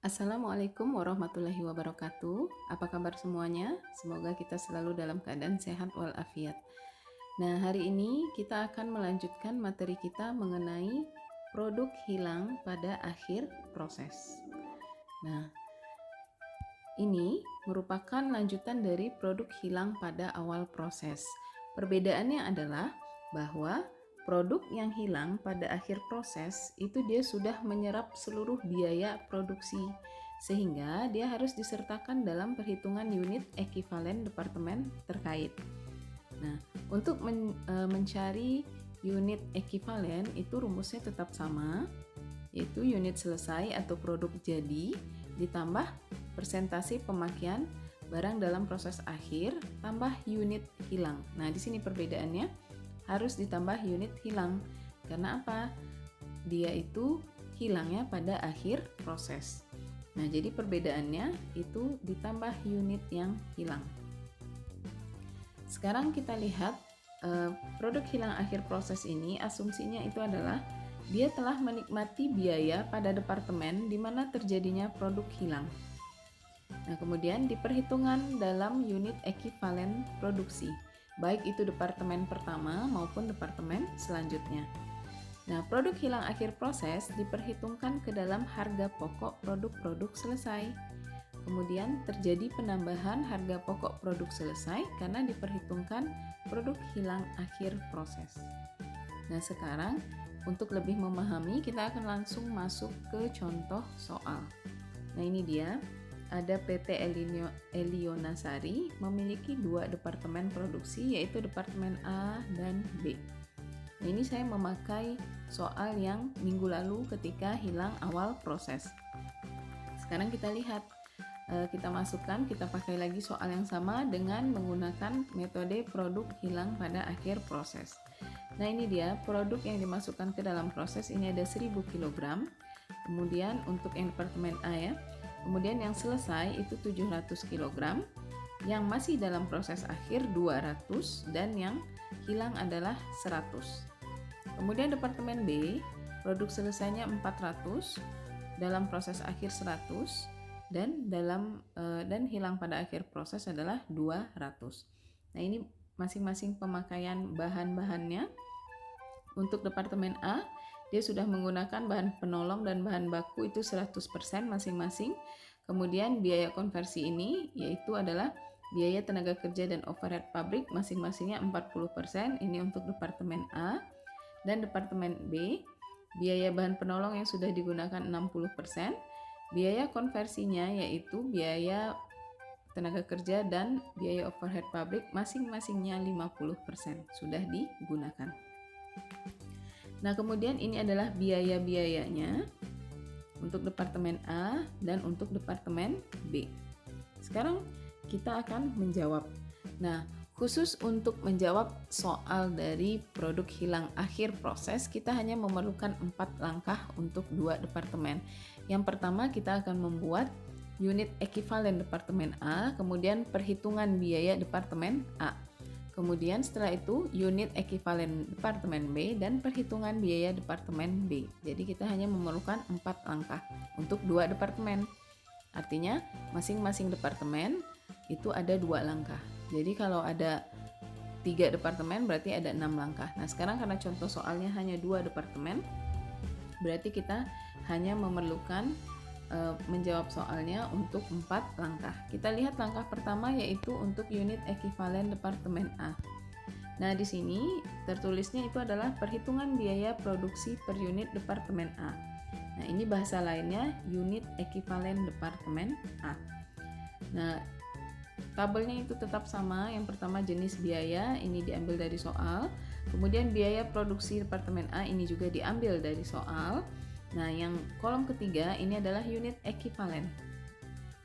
Assalamualaikum warahmatullahi wabarakatuh. Apa kabar semuanya? Semoga kita selalu dalam keadaan sehat walafiat. Nah, hari ini kita akan melanjutkan materi kita mengenai produk hilang pada akhir proses. Nah, ini merupakan lanjutan dari produk hilang pada awal proses. Perbedaannya adalah bahwa produk yang hilang pada akhir proses itu dia sudah menyerap seluruh biaya produksi, sehingga dia harus disertakan dalam perhitungan unit ekivalen departemen terkait. Nah, untuk mencari unit ekivalen itu rumusnya tetap sama, yaitu unit selesai atau produk jadi ditambah persentase pemakaian barang dalam proses akhir tambah unit hilang. Nah, di sini perbedaannya harus ditambah unit hilang. Karena apa? Dia itu hilangnya pada akhir proses. Nah, jadi perbedaannya itu ditambah unit yang hilang. Sekarang kita lihat produk hilang akhir proses ini, asumsinya itu adalah dia telah menikmati biaya pada departemen di mana terjadinya produk hilang. Nah, kemudian diperhitungkan dalam unit ekivalen produksi, baik itu departemen pertama maupun departemen selanjutnya. Nah, produk hilang akhir proses diperhitungkan ke dalam harga pokok produk-produk selesai. Kemudian terjadi penambahan harga pokok produk selesai karena diperhitungkan produk hilang akhir proses. Nah, sekarang untuk lebih memahami kita akan langsung masuk ke contoh soal. Nah, ini dia. Ada PT Elionasari memiliki dua departemen produksi, yaitu departemen A dan B. Nah, ini saya memakai soal yang minggu lalu ketika hilang awal proses. Sekarang kita lihat, kita masukkan, kita pakai lagi soal yang sama dengan menggunakan metode produk hilang pada akhir proses. Nah, ini dia produk yang dimasukkan ke dalam proses, ini ada 1000 kg. Kemudian untuk yang departemen A ya. Kemudian yang selesai itu 700 kg, yang masih dalam proses akhir 200 dan yang hilang adalah 100. Kemudian departemen B, produk selesainya 400, dalam proses akhir 100 dan hilang pada akhir proses adalah 200. Nah, ini masing-masing pemakaian bahan-bahannya. Untuk departemen A, dia sudah menggunakan bahan penolong dan bahan baku itu 100% masing-masing. Kemudian biaya konversi ini yaitu adalah biaya tenaga kerja dan overhead pabrik masing-masingnya 40%. Ini untuk departemen A. Dan departemen B, biaya bahan penolong yang sudah digunakan 60%. Biaya konversinya yaitu biaya tenaga kerja dan biaya overhead pabrik masing-masingnya 50% sudah digunakan. Nah, kemudian ini adalah biaya-biayanya untuk departemen A dan untuk departemen B. Sekarang kita akan menjawab. Nah, khusus untuk menjawab soal dari produk hilang akhir proses, kita hanya memerlukan 4 langkah untuk 2 departemen. Yang pertama, kita akan membuat unit ekivalen departemen A, kemudian perhitungan biaya departemen A. Kemudian setelah itu unit ekivalen departemen B dan perhitungan biaya departemen B. Jadi kita hanya memerlukan 4 langkah untuk 2 departemen. Artinya masing-masing departemen itu ada 2 langkah. Jadi kalau ada 3 departemen berarti ada 6 langkah. Nah, sekarang karena contoh soalnya hanya 2 departemen, berarti kita hanya memerlukan menjawab soalnya untuk 4 langkah. Kita lihat langkah pertama yaitu untuk unit ekivalen departemen A. Nah, di sini tertulisnya itu adalah perhitungan biaya produksi per unit departemen A. Nah, ini bahasa lainnya unit ekivalen departemen A. Nah, tabelnya itu tetap sama. Yang pertama jenis biaya, ini diambil dari soal. Kemudian biaya produksi departemen A ini juga diambil dari soal. Nah, yang kolom ketiga ini adalah unit ekivalen.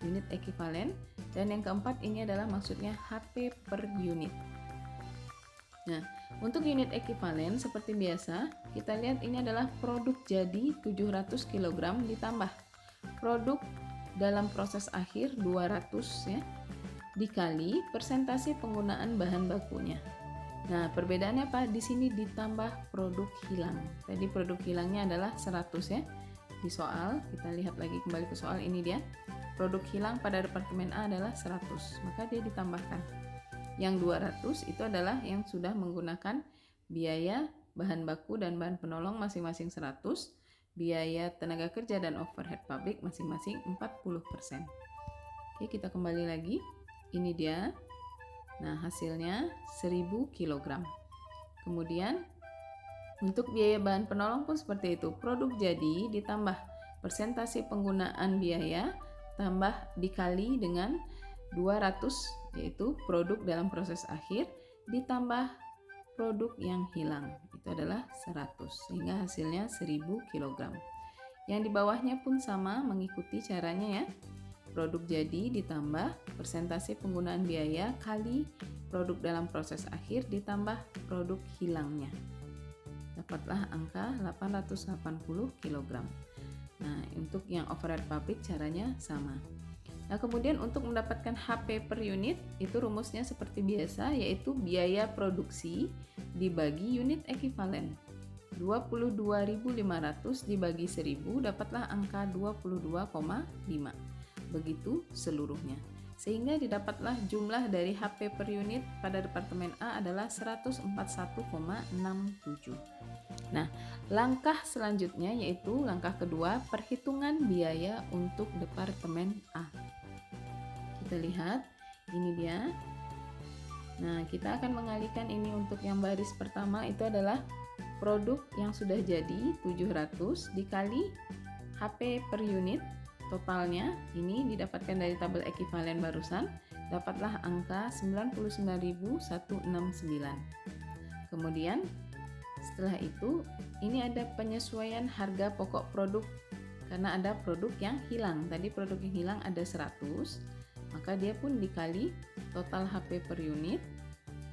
Unit ekivalen. Dan yang keempat ini adalah maksudnya HP per unit. Nah, untuk unit ekivalen seperti biasa, kita lihat ini adalah produk jadi 700 kg ditambah produk dalam proses akhir 200 ya, dikali persentase penggunaan bahan bakunya. Nah, perbedaannya apa? Di sini ditambah produk hilang. Tadi produk hilangnya adalah 100 ya. di soal, kita lihat lagi kembali ke soal, ini dia. Produk hilang pada departemen A adalah 100, maka dia ditambahkan. Yang 200 itu adalah yang sudah menggunakan biaya bahan baku dan bahan penolong masing-masing 100, biaya tenaga kerja dan overhead pabrik masing-masing 40%. Oke, kita kembali lagi. Ini dia. Nah, hasilnya 1000 kg. Kemudian untuk biaya bahan penolong pun seperti itu. Produk jadi ditambah persentase penggunaan biaya tambah dikali dengan 200, yaitu produk dalam proses akhir ditambah produk yang hilang. Itu adalah 100, sehingga hasilnya 1000 kg. Yang di bawahnya pun sama, mengikuti caranya ya. Produk jadi ditambah persentase penggunaan biaya kali produk dalam proses akhir ditambah produk hilangnya. Dapatlah angka 880 kg. Nah, untuk yang overhead pabrik caranya sama. Nah, kemudian untuk mendapatkan HP per unit itu rumusnya seperti biasa, yaitu biaya produksi dibagi unit ekivalen. 22.500 dibagi 1000 dapatlah angka 22,5. Begitu seluruhnya. Sehingga didapatlah jumlah dari HP per unit pada departemen A adalah 141,67. Nah, langkah selanjutnya yaitu langkah kedua, perhitungan biaya untuk departemen A. Kita lihat, ini dia. Nah, kita akan mengalihkan ini untuk yang baris pertama, itu adalah produk yang sudah jadi 700 dikali HP per unit. Totalnya ini didapatkan dari tabel ekivalen barusan, dapatlah angka 99.169. Kemudian setelah itu ini ada penyesuaian harga pokok produk karena ada produk yang hilang. Tadi produk yang hilang ada 100, maka dia pun dikali total HP per unit,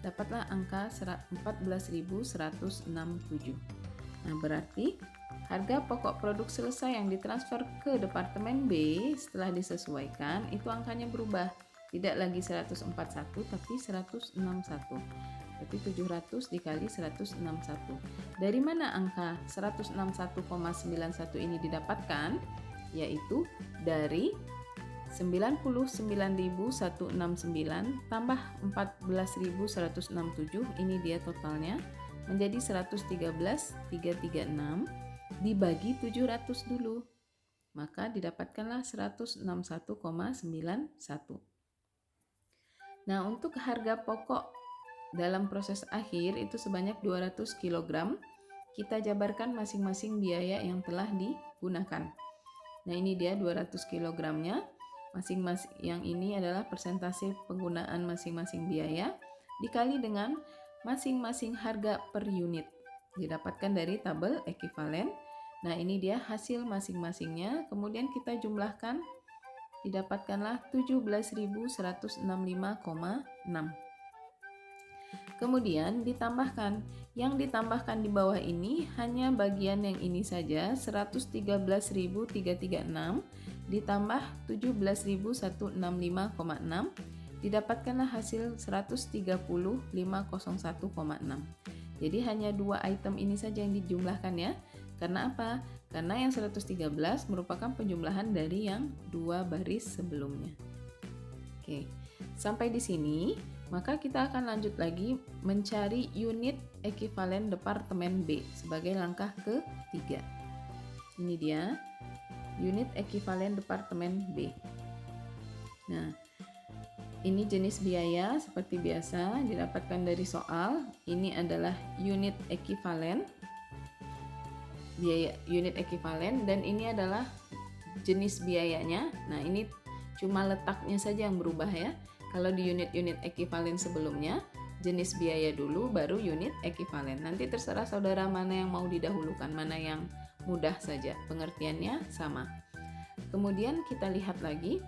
dapatlah angka 14.167. Nah, berarti harga pokok produk selesai yang ditransfer ke departemen B setelah disesuaikan itu angkanya berubah. Tidak lagi 141 tapi 161. Berarti 700 dikali 161. Dari mana angka 161,91 ini didapatkan? Yaitu dari 99.169 tambah 14.167, ini dia totalnya, menjadi 113.336 dibagi 700 dulu. Maka didapatkanlah 161,91. Nah, untuk harga pokok dalam proses akhir itu sebanyak 200 kg. Kita jabarkan masing-masing biaya yang telah digunakan. Nah, ini dia 200 kg-nya. Masing-masing yang ini adalah persentase penggunaan masing-masing biaya dikali dengan masing-masing harga per unit. Didapatkan dari tabel ekivalen. Nah, ini dia hasil masing-masingnya. Kemudian kita jumlahkan, didapatkanlah 17.165,6. Kemudian ditambahkan. Yang ditambahkan di bawah ini hanya bagian yang ini saja, 113.336 ditambah 17.165,6. Didapatkanlah hasil 130.501,6. Jadi hanya dua item ini saja yang dijumlahkan ya. Karena apa? Karena yang 113 merupakan penjumlahan dari yang dua baris sebelumnya. Oke, sampai di sini, maka kita akan lanjut lagi mencari unit ekivalen departemen B sebagai langkah ketiga. Ini dia, unit ekivalen departemen B. Nah, ini jenis biaya seperti biasa didapatkan dari soal. Ini adalah unit ekivalen. Biaya unit ekivalen, dan ini adalah jenis biayanya. Nah, ini cuma letaknya saja yang berubah ya. Kalau di unit-unit ekivalen sebelumnya, jenis biaya dulu baru unit ekivalen. Nanti terserah saudara mana yang mau didahulukan, mana yang mudah saja. Pengertiannya sama. Kemudian kita lihat lagi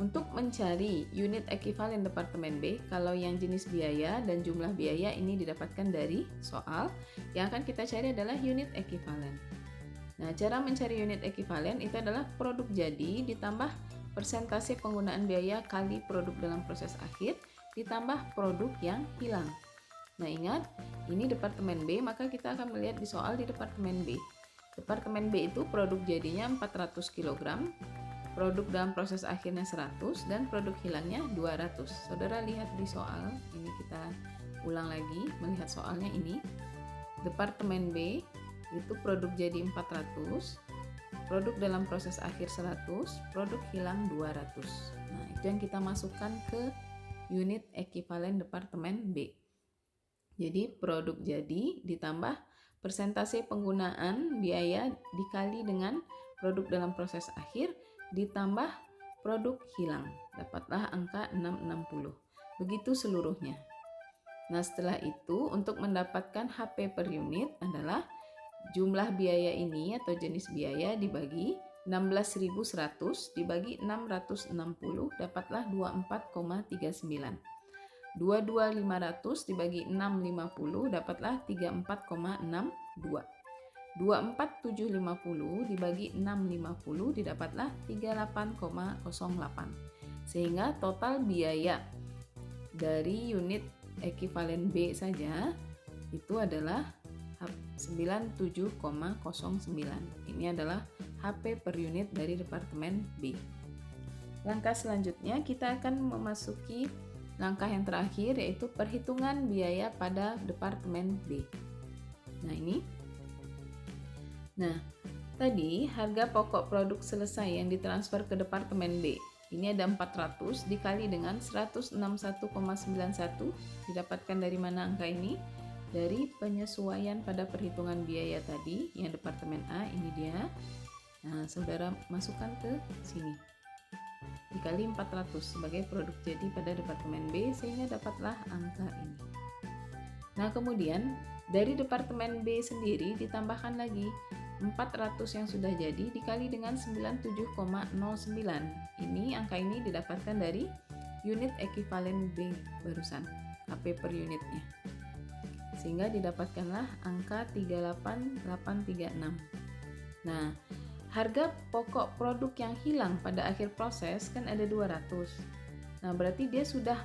untuk mencari unit ekivalen departemen B. Kalau yang jenis biaya dan jumlah biaya ini didapatkan dari soal. Yang akan kita cari adalah unit ekivalen. Nah, cara mencari unit ekivalen itu adalah produk jadi ditambah persentase penggunaan biaya kali produk dalam proses akhir ditambah produk yang hilang. Nah, ingat, ini departemen B, maka kita akan melihat di soal di departemen B. Departemen B itu produk jadinya 400 kg, produk dalam proses akhirnya 100, dan produk hilangnya 200. Saudara lihat di soal, ini kita ulang lagi melihat soalnya ini. Departemen B itu produk jadi 400, produk dalam proses akhir 100, produk hilang 200. Nah, itu yang kita masukkan ke unit ekivalen departemen B. Jadi produk jadi ditambah persentase penggunaan biaya dikali dengan produk dalam proses akhir ditambah produk hilang. Dapatlah angka 660. Begitu seluruhnya. Nah, setelah itu untuk mendapatkan HP per unit adalah jumlah biaya ini atau jenis biaya dibagi 16.100 dibagi 660 dapatlah 24,39. 22.500 dibagi 650 dapatlah 34,62. 24.750 dibagi 650 didapatlah 38,08. Sehingga total biaya dari unit ekivalen B saja itu adalah 97,09. Ini adalah HP per unit dari departemen B. Langkah selanjutnya kita akan memasuki langkah yang terakhir, yaitu perhitungan biaya pada departemen B. Nah, ini. Nah, tadi harga pokok produk selesai yang ditransfer ke departemen B. Ini ada 400 dikali dengan 161,91. Didapatkan dari mana angka ini? Dari penyesuaian pada perhitungan biaya tadi, yang departemen A, ini dia. Nah, saudara masukkan ke sini. Dikali 400 sebagai produk jadi pada departemen B, sehingga dapatlah angka ini. Nah, kemudian dari departemen B sendiri ditambahkan lagi 400 yang sudah jadi dikali dengan 97,09. Ini angka ini didapatkan dari unit ekivalen B barusan, HP per unitnya. Sehingga didapatkanlah angka 38836. Nah, harga pokok produk yang hilang pada akhir proses kan ada 200. Nah, berarti dia sudah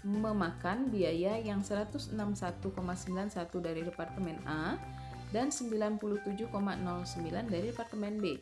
memakan biaya yang 161,91 dari departemen A dan 97,09 dari departemen B.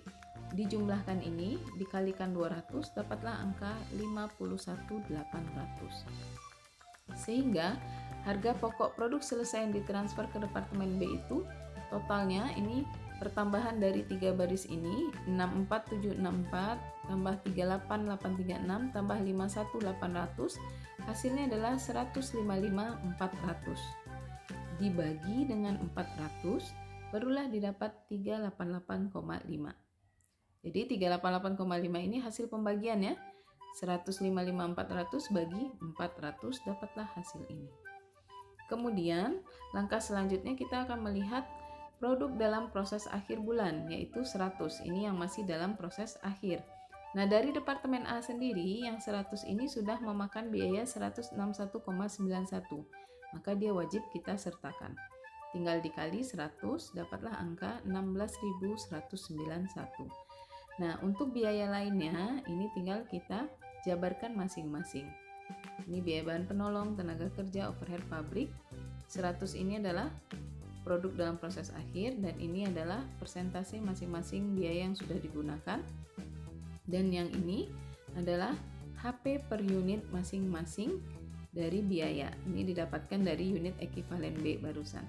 Dijumlahkan ini dikalikan 200 dapatlah angka 51.800. Sehingga harga pokok produk selesai yang ditransfer ke departemen B itu totalnya ini pertambahan dari 3 baris ini 64764 tambah 38836 tambah 51800, hasilnya adalah 155.400 dibagi dengan 400 barulah didapat 388,5. Jadi 388,5 ini hasil pembagian ya. 155.400 bagi 400 dapatlah hasil ini. Kemudian langkah selanjutnya kita akan melihat produk dalam proses akhir bulan, yaitu 100. Ini yang masih dalam proses akhir. Nah, dari departemen A sendiri yang 100 ini sudah memakan biaya 161,91. Maka dia wajib kita sertakan. Tinggal dikali 100 dapatlah angka 16.191. Nah, untuk biaya lainnya ini tinggal kita jabarkan masing-masing. Ini biaya bahan penolong, tenaga kerja, overhead pabrik. 100 ini adalah produk dalam proses akhir dan ini adalah persentase masing-masing biaya yang sudah digunakan. Dan yang ini adalah HP per unit masing-masing dari biaya. Ini didapatkan dari unit ekivalen B barusan.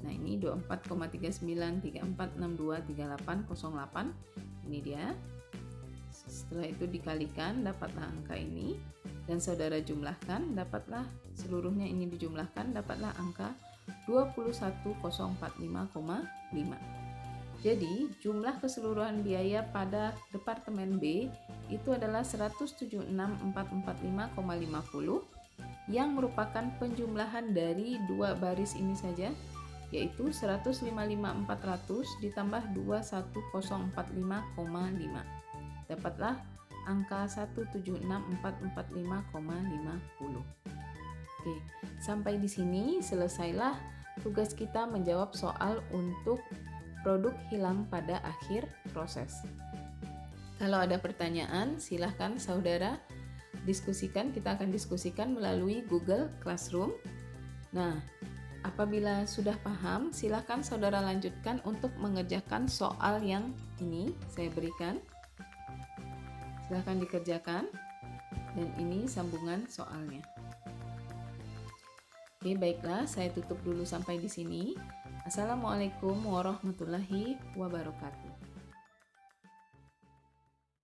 Nah, ini 24,39, 34, 62, 38, 08. Ini dia. Setelah itu dikalikan dapatlah angka ini dan saudara jumlahkan dapatlah seluruhnya ini dijumlahkan dapatlah angka 21.045,5. Jadi jumlah keseluruhan biaya pada departemen B itu adalah 176.445,50 yang merupakan penjumlahan dari dua baris ini saja, yaitu 155.400 ditambah 21.045,5. Dapatlah angka 176.445,50. Oke, sampai di sini selesailah tugas kita menjawab soal untuk produk hilang pada akhir proses. Kalau ada pertanyaan, silahkan saudara diskusikan. Kita akan diskusikan melalui Google Classroom. Nah, Apabila sudah paham, silakan saudara lanjutkan untuk mengerjakan soal yang ini saya berikan. Silakan dikerjakan, dan ini sambungan soalnya. Oke, baiklah, saya tutup dulu sampai di sini. Assalamualaikum warahmatullahi wabarakatuh.